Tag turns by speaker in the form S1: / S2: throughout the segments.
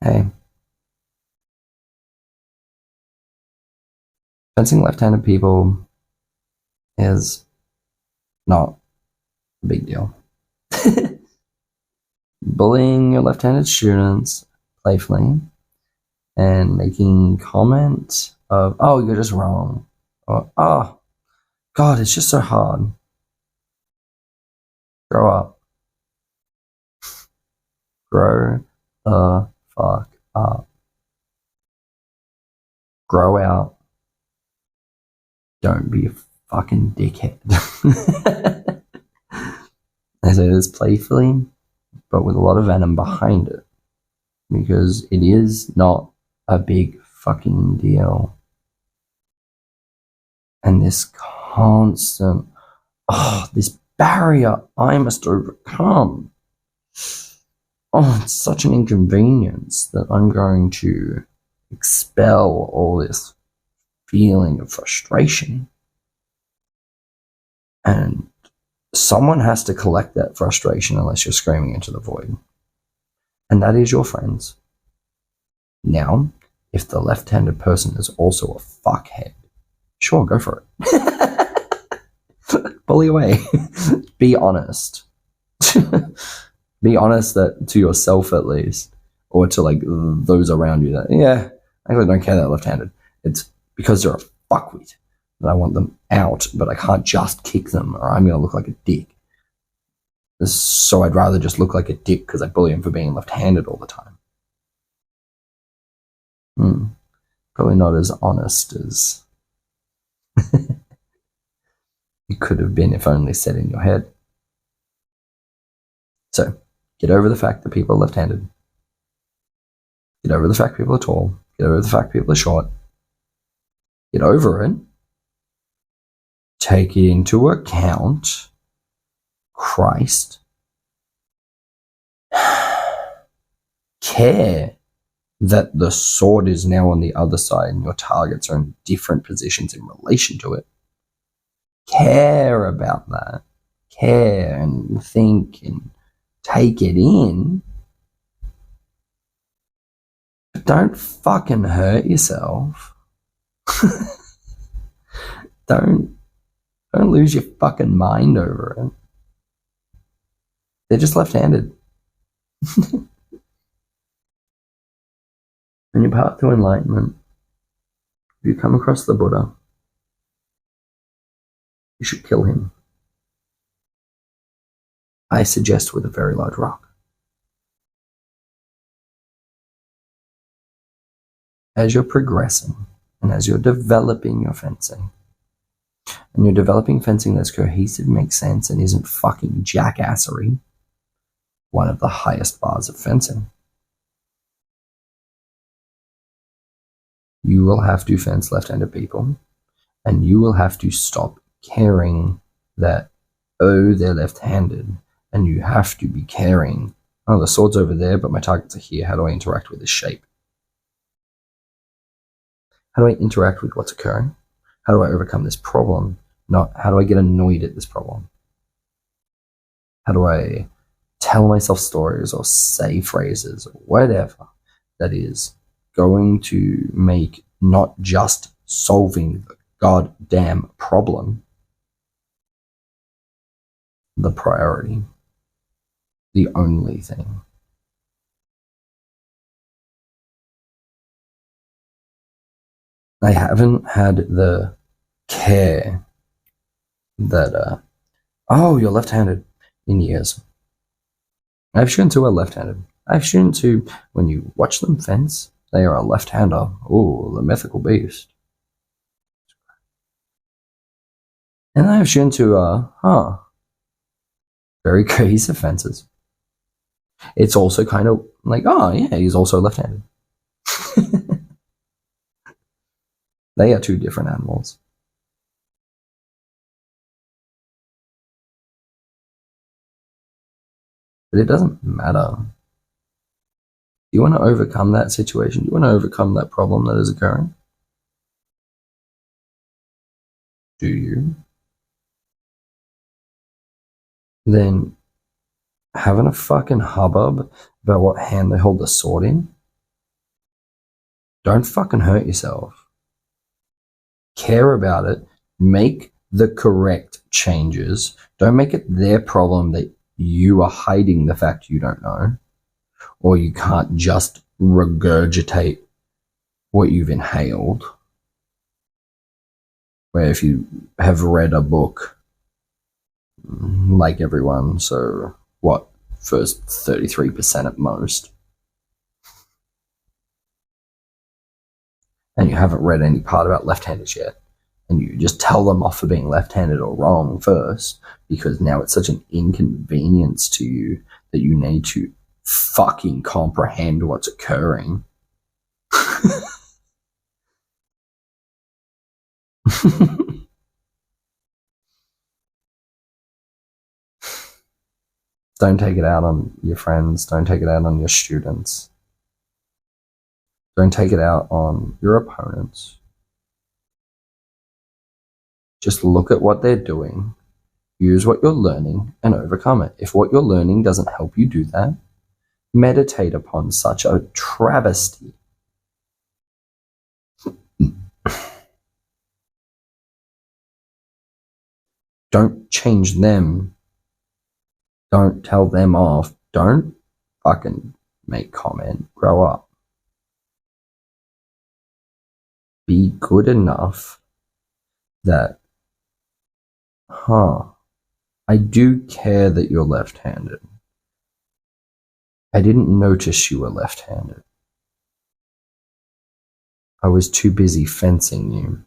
S1: Hey, fencing left-handed people is not a big deal. Bullying your left-handed students playfully and making comments of, oh, you're just wrong, or, oh, God, it's just so hard. Grow up. Grow the fuck up. Grow out. Don't be a fucking dickhead. I say this playfully, but with a lot of venom behind it, because it is not a big fucking deal. And this constant, this barrier I must overcome. Oh, it's such an inconvenience that I'm going to expel all this feeling of frustration. And someone has to collect that frustration unless you're screaming into the void. And that is your friends. Now, if the left-handed person is also a fuckhead, sure, go for it. Bully away. Be honest. Be honest that to yourself at least, or to like those around you that, yeah, I really don't care that left-handed. It's because they're a fuckwit that I want them out, but I can't just kick them or I'm going to look like a dick. So I'd rather just look like a dick because I bully him for being left-handed all the time. Probably not as honest as you could have been if only said in your head. So, get over the fact that people are left-handed. Get over the fact people are tall. Get over the fact people are short. Get over it. Take it into account. Christ. Care that the sword is now on the other side and your targets are in different positions in relation to it. Care about that. Care and think and take it in. But don't fucking hurt yourself. Don't lose your fucking mind over it. They're just left-handed. On your path to enlightenment, if you come across the Buddha, you should kill him. I suggest with a very large rock. As you're progressing and as you're developing your fencing, and you're developing fencing that's cohesive, makes sense, and isn't fucking jackassery, one of the highest bars of fencing, you will have to fence left-handed people, and you will have to stop caring that, oh, they're left-handed, and you have to be caring, oh, the sword's over there, but my targets are here. How do I interact with this shape? How do I interact with what's occurring? How do I overcome this problem? Not how do I get annoyed at this problem? How do I tell myself stories or say phrases or whatever that is going to make not just solving the goddamn problem the priority, the only thing. I haven't had the care that, oh, you're left-handed in years. I have students who are left-handed. I have students who, when you watch them fence, they are a left-hander. Oh, the mythical beast. And I have students who are, very cohesive fences. It's also kind of like, oh, yeah, he's also left-handed. They are two different animals. But it doesn't matter. Do you want to overcome that situation? Do you want to overcome that problem that is occurring? Do you? Then having a fucking hubbub about what hand they hold the sword in Don't fucking hurt yourself. Care about it. Make the correct changes. Don't make it their problem that you are hiding the fact you don't know, or you can't just regurgitate what you've inhaled. Where if you have read a book, like everyone, so what, first 33% at most, and you haven't read any part about left-handers yet, and you just tell them off for being left-handed or wrong first, because now it's such an inconvenience to you that you need to fucking comprehend what's occurring. Don't take it out on your friends. Don't take it out on your students. Don't take it out on your opponents. Just look at what they're doing, use what you're learning, and overcome it. If what you're learning doesn't help you do that, meditate upon such a travesty. Don't change them. Don't tell them off. Don't fucking make comment. Grow up. Be good enough that, I do care that you're left-handed. I didn't notice you were left-handed. I was too busy fencing you.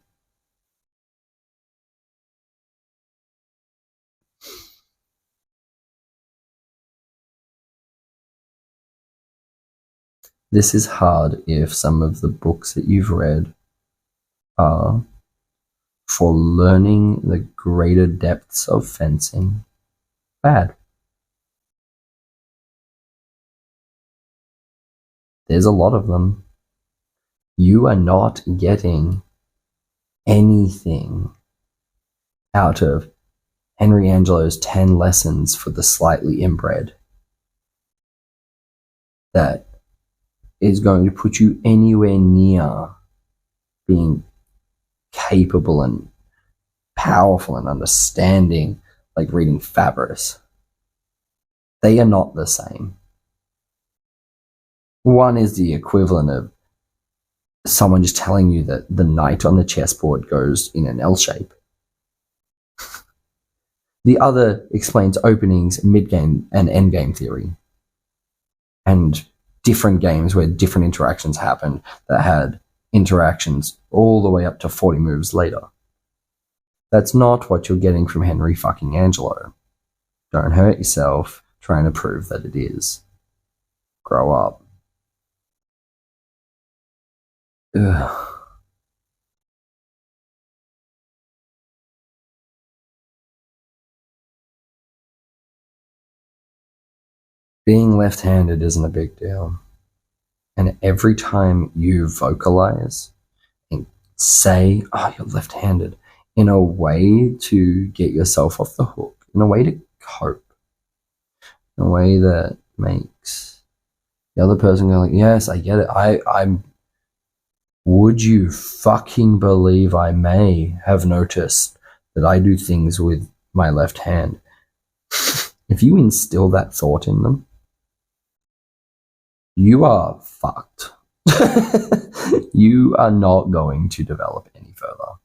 S1: This is hard if some of the books that you've read are for learning the greater depths of fencing bad. There's a lot of them. You are not getting anything out of Henry Angelo's 10 lessons for the slightly inbred that is going to put you anywhere near being capable and powerful and understanding, like reading Fabris. They are not the same. One is the equivalent of someone just telling you that the knight on the chessboard goes in an L shape. The other explains openings, mid-game, and endgame theory, and different games where different interactions happened that had interactions all the way up to 40 moves later. That's not what you're getting from Henry fucking Angelo. Don't hurt yourself trying to prove that it is. Grow up. Ugh. Being left-handed isn't a big deal. And every time you vocalize and say, you're left-handed, in a way to get yourself off the hook, in a way to cope, in a way that makes the other person go like, yes, I get it. I'm would you fucking believe I may have noticed that I do things with my left hand? If you instill that thought in them, you are fucked. You are not going to develop any further.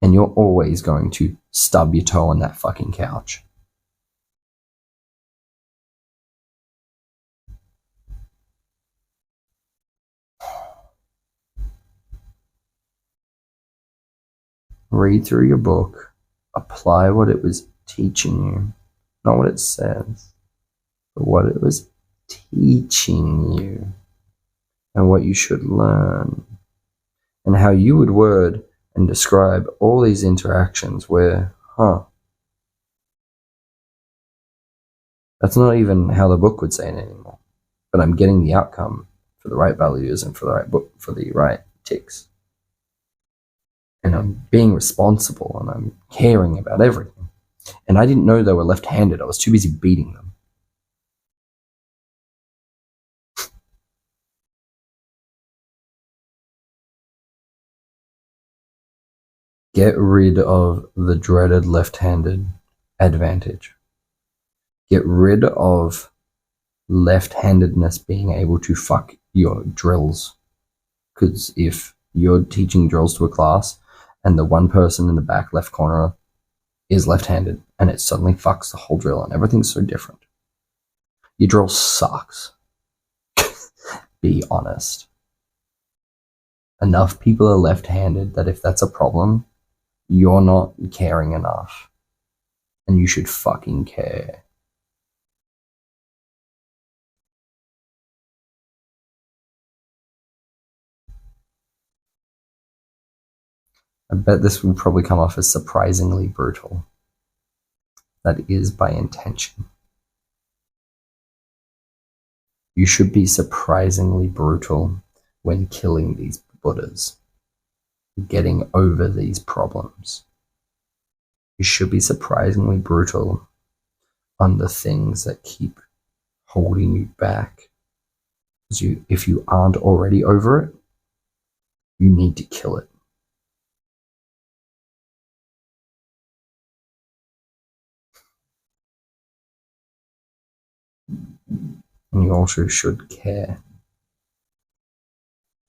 S1: And you're always going to stub your toe on that fucking couch. Read through your book. Apply what it was teaching you. Not what it says, but what it was teaching you. And what you should learn. And how you would word and describe all these interactions where, that's not even how the book would say it anymore. But I'm getting the outcome for the right values and for the right book, for the right ticks. And I'm being responsible and I'm caring about everything. And I didn't know they were left-handed. I was too busy beating them. Get rid of the dreaded left-handed advantage. Get rid of left-handedness being able to fuck your drills. Because if you're teaching drills to a class and the one person in the back left corner is left-handed and it suddenly fucks the whole drill and everything's so different, your drill sucks. Be honest. Enough people are left-handed that if that's a problem, you're not caring enough. And you should fucking care. I bet this will probably come off as surprisingly brutal. That is by intention. You should be surprisingly brutal when killing these Buddhas, getting over these problems. You should be surprisingly brutal on the things that keep holding you back. Because if you aren't already over it, you need to kill it. And you also should care.